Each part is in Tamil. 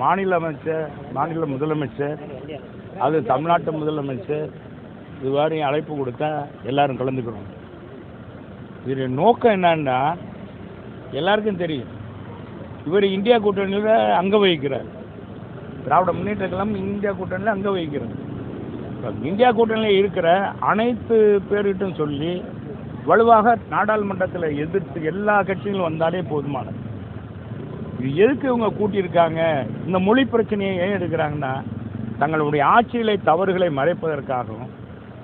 மாநில அமைச்சர், மாநில முதலமைச்சர், அது தமிழ்நாட்டு முதலமைச்சர் இதுவாரி அழைப்பு கொடுத்தா எல்லாரும் கலந்துக்கிறோம். இது நோக்கம் என்னன்னா எல்லாருக்கும் தெரியும், இவர் இந்தியா கூட்டணியில் அங்க வகிக்கிறார். திராவிட முன்னேற்ற கழகம் இந்தியா கூட்டணியில் அங்க வகிக்கிறார். இந்தியா கூட்டணியில் இருக்கிற அனைத்து பேர்கிட்டும் சொல்லி வலுவாக நாடாளுமன்றத்தில் எதிர்த்து எல்லா கட்சிகளும் வந்தாலே போதுமானது. இது எதுக்கு இவங்க கூட்டியிருக்காங்க? இந்த மொழி பிரச்சனையை ஏன் எடுக்கிறாங்கன்னா தங்களுடைய ஆட்சியிலே தவறுகளை மறைப்பதற்காகவும்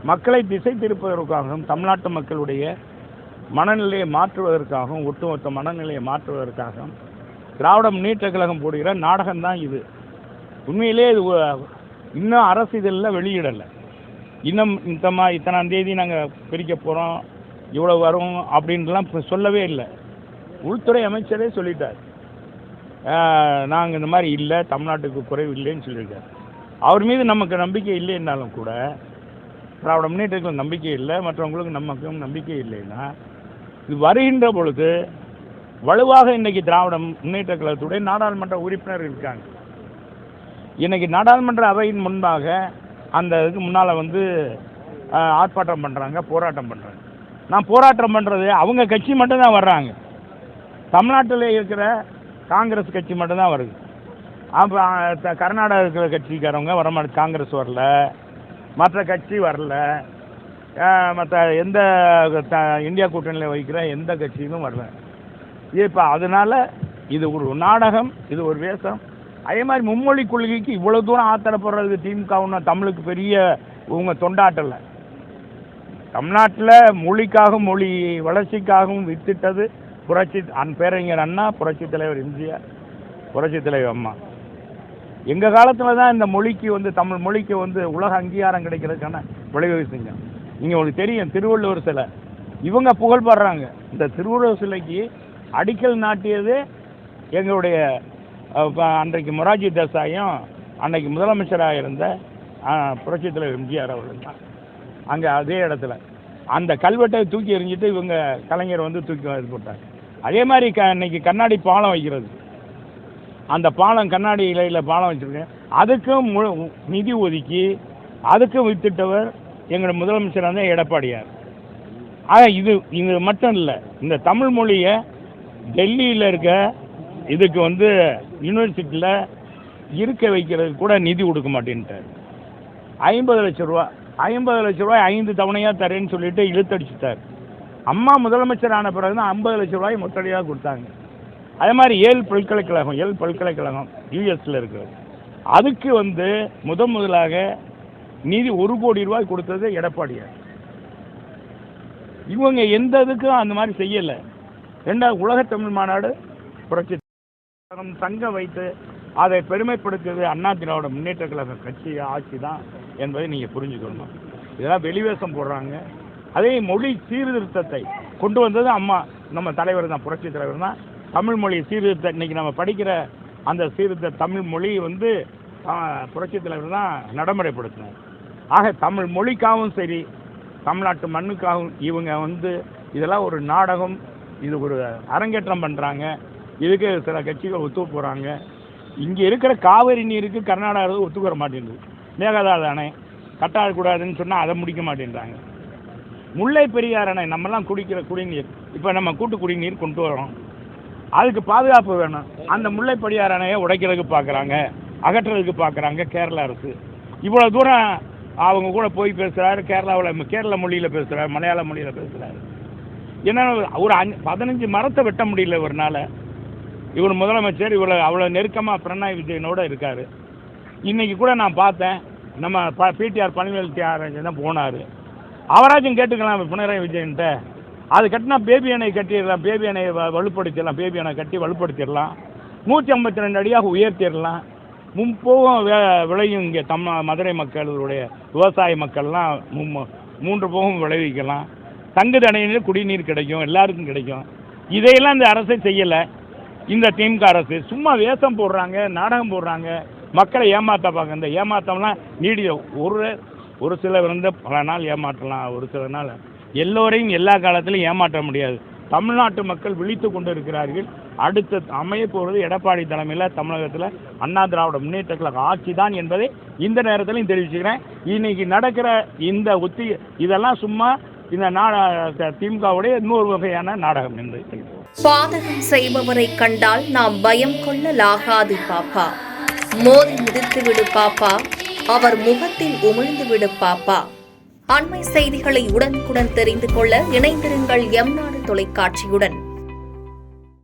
மக்களை திசை திருப்பதற்காகவும் தமிழ்நாட்டு மக்களுடைய மனநிலையை மாற்றுவதற்காகவும் ஒட்டுமொத்த மனநிலையை மாற்றுவதற்காகவும் திராவிட முன்னேற்ற கழகம் போடுகிற நாடகம்தான் இது. உண்மையிலே இது இன்னும் அரசு இதெல்லாம் வெளியிடலை. இன்னும் இத்தனாம் தேதி நாங்கள் பிரிக்க போகிறோம், இவ்வளோ வரும் அப்படின்லாம் சொல்லவே இல்லை. உள்துறை அமைச்சரே சொல்லிட்டார், நாங்கள் இந்த மாதிரி இல்லை, தமிழ்நாட்டுக்கு குறைவு இல்லைன்னு சொல்லியிருக்காரு. அவர் மீது நமக்கு நம்பிக்கை இல்லைன்னாலும் கூட, திராவிட முன்னேற்றங்களுக்கு நம்பிக்கை இல்லை, மற்றவங்களுக்கு நமக்கும் நம்பிக்கை இல்லைன்னா இது வருகின்ற பொழுது வலுவாக இன்றைக்கி திராவிட முன்னேற்ற கழகத்துடைய நாடாளுமன்ற உறுப்பினர் இருக்காங்க. இன்றைக்கி நாடாளுமன்ற அவையின் முன்பாக அந்த இதுக்கு முன்னால் ஆர்ப்பாட்டம் பண்ணுறாங்க, போராட்டம் பண்ணுறாங்க. நான் போராட்டம் பண்ணுறது அவங்க கட்சி மட்டும்தான் வர்றாங்க. தமிழ்நாட்டில் இருக்கிற காங்கிரஸ் கட்சி மட்டும்தான் வருது. அப்போ கர்நாடகா இருக்கிற கட்சிக்காரவங்க வரமாட்டேன், காங்கிரஸ் வரல, மற்ற கட்சி வரல, மற்ற எந்த இந்தியா கூட்டணியில் வைக்கிற எந்த கட்சியும் வரல. இப்போ அதனால் இது ஒரு நாடகம், இது ஒரு வேஷம். அதே மாதிரி மும்மொழி கொள்கைக்கு இவ்வளோ தூரம் ஆத்திரப்படுறதுக்கு திமுகவுன்னா தமிழுக்கு பெரிய உங்கள் தொண்டாட்டலை. தமிழ்நாட்டில் மொழிக்காகவும் மொழி வளர்ச்சிக்காகவும் வித்திட்டது புரட்சி பேரறிஞர் அண்ணா, புரட்சி தலைவர் எம்ஜிஆர், புரட்சி தலைவர் அம்மா. எங்கள் காலத்தில் தான் இந்த மொழிக்கு தமிழ் மொழிக்கு உலக அங்கீகாரம் கிடைக்கிறதுக்கான வழிவகை செஞ்சோம். நீங்கள் உங்களுக்கு தெரியும், திருவள்ளுவர் சிலை இவங்க புகழ்படுறாங்க. இந்த திருவள்ளுவர் சிலைக்கு அடிக்கல் நாட்டியது எங்களுடைய அன்றைக்கு மொரார்ஜி தேசாயும் அன்றைக்கு முதலமைச்சராக இருந்த புரட்சி தலைவர் எம்ஜிஆர் அவர்கள் தான். அங்கே அதே இடத்துல அந்த கல்வெட்டை தூக்கி எறிஞ்சிட்டு இவங்க கலைஞர் தூக்கி இது போட்டாங்க. அதே மாதிரி இன்னைக்கு கண்ணாடி பாலம் வைக்கிறது, அந்த பாலம் கண்ணாடி இலையில் பாலம் வச்சுருக்கேன், அதுக்கும் நிதி ஒதுக்கி அதுக்கும் வித்திட்டவர் எங்களோட முதலமைச்சராக தான் எடப்பாடியார். ஆக இது மட்டும் இல்லை, இந்த தமிழ் மொழியை டெல்லியில் இருக்க இதுக்கு யூனிவர்சிட்டியில் இருக்க வைக்கிறதுக்கு கூட நிதி கொடுக்க மாட்டேன்ட்டார். 50 லட்ச ரூபா 50 லட்ச ரூபாய் 5 தவணையாக தரேன்னு சொல்லிட்டு இழுத்தடிச்சுட்டார். அம்மா முதலமைச்சரான பிறகு தான் 50 லட்ச ரூபாய் மொத்தடியாக கொடுத்தாங்க. அதே மாதிரி ஏழு பல்கலைக்கழகம் யூஎஸில் இருக்கிறது, அதுக்கு முதலாக நிதி 1 கோடி ரூபாய் கொடுத்தது எடப்பாடியார். இவங்க எந்த இதுக்கும் அந்த மாதிரி செய்யலை. ரெண்டாவது உலக தமிழ் மாநாடு புரட்சி சங்கம் வைத்து அதை பெருமைப்படுத்தியது அண்ணா திராவிட முன்னேற்ற கழக கட்சி ஆட்சி தான் என்பதை நீங்கள் புரிஞ்சுக்கணும். இதெல்லாம் வெளிவேஷம் போடுறாங்க. அதே மொழி சீர்திருத்தத்தை கொண்டு வந்தது அம்மா, நம்ம தலைவர் தான், புரட்சி தலைவர் தான். தமிழ் மொழி சீர்திருத்தம் இன்றைக்கி நம்ம படிக்கிற அந்த சீர்திருத்த தமிழ் மொழி புரட்சி தலைவர் தான் நடைமுறைப்படுத்தினார். ஆக தமிழ் மொழிக்காகவும் சரி, தமிழ்நாட்டு மண்ணுக்காகவும் இவங்க இதெல்லாம் ஒரு நாடகம், இது ஒரு அரங்கேற்றம் பண்ணுறாங்க. இதுக்கு சில கட்சிகள் ஒத்து போகிறாங்க. இங்கே இருக்கிற காவிரி நீருக்கு கர்நாடகா ஒத்துக்கிற மாட்டேங்குது. மேகதாது அணை கட்டாடக்கூடாதுன்னு சொன்னால் அதை முடிக்க மாட்டேன்றாங்க. முல்லை பெரியார் அணை நம்மலாம் குடிக்கிற குடிநீர், இப்போ நம்ம கூட்டு குடிநீர் கொண்டு வரோம், அதுக்கு பாதுகாப்பு வேணும். அந்த முல்லை பெரியார் அணையை உடைக்கிறதுக்கு பார்க்குறாங்க, அகற்றுறதுக்கு பார்க்குறாங்க கேரளா அரசு. இவ்வளோ தூரம் அவங்க கூட போய் பேசுகிறாரு, கேரள மொழியில் பேசுகிறாரு, மலையாள மொழியில் பேசுகிறாரு. ஏன்னா ஒரு 15 மரத்தை வெட்ட முடியல இவரால். இவர் முதலமைச்சர் அவ்வளோ நெருக்கமாக பினராயி விஜயனோடு இருக்கார். இன்றைக்கி கூட நான் பார்த்தேன், நம்ம பிடிஆர் பழனிவேல் தியாகராஜன் தான் போனார். அவராச்சும் கேட்டுக்கலாம் பினராயி விஜயன்ட்ட, அது கட்டினா பேபி அணை கட்டிடலாம், பேபி அணையை வலுப்படுத்திடலாம், பேபி அணை கட்டி வலுப்படுத்திடலாம், 152 அடியாக உயர்த்திடலாம், முப்போகம் விளையும் இங்கே மதுரை மக்களுடைய விவசாய மக்கள்லாம் 3 போகம் விளைவிக்கலாம், தங்கு தடையினர் குடிநீர் கிடைக்கும், எல்லாருக்கும் கிடைக்கும். இதையெல்லாம் இந்த அரசை செய்யலை. இந்த திமுக அரசு சும்மா வேஷம் போடுறாங்க, நாடகம் போடுறாங்க, மக்களை ஏமாற்ற பார்க்க. இந்த ஏமாற்றம்லாம் ஒரு சிலர் பல நாள் ஏமாற்றலாம், ஒரு சில நாள் எல்லோரையும் எல்லா காலத்திலையும் ஏமாற்ற முடியாது. தமிழ்நாட்டு மக்கள் விழித்து கொண்டு இருக்கிறார்கள். அடுத்து அமைய போகிறது எடப்பாடி தலைமையில் தமிழகத்தில் அண்ணா திராவிட முன்னேற்ற கழக ஆட்சி தான் என்பதை இந்த நேரத்திலையும் தெரிவிச்சுக்கிறேன். இன்னைக்கு நடக்கிற இந்த இதெல்லாம் சும்மா இந்த திமுகவுடைய இன்னொரு வகையான நாடகம் என்று பாதகம் செய்பவரை கண்டால் நாம் பயம் கொள்ளலாகாது பாப்பா. மோதி மிதித்து விடு பாப்பா, அவர் முகத்தில் உமிழ்ந்து விடு பாப்பா. அண்மை செய்திகளை உடனுக்குடன் தெரிந்து கொள்ள இணைந்திருங்கள் எம் நாடு தொலைக்காட்சியுடன்.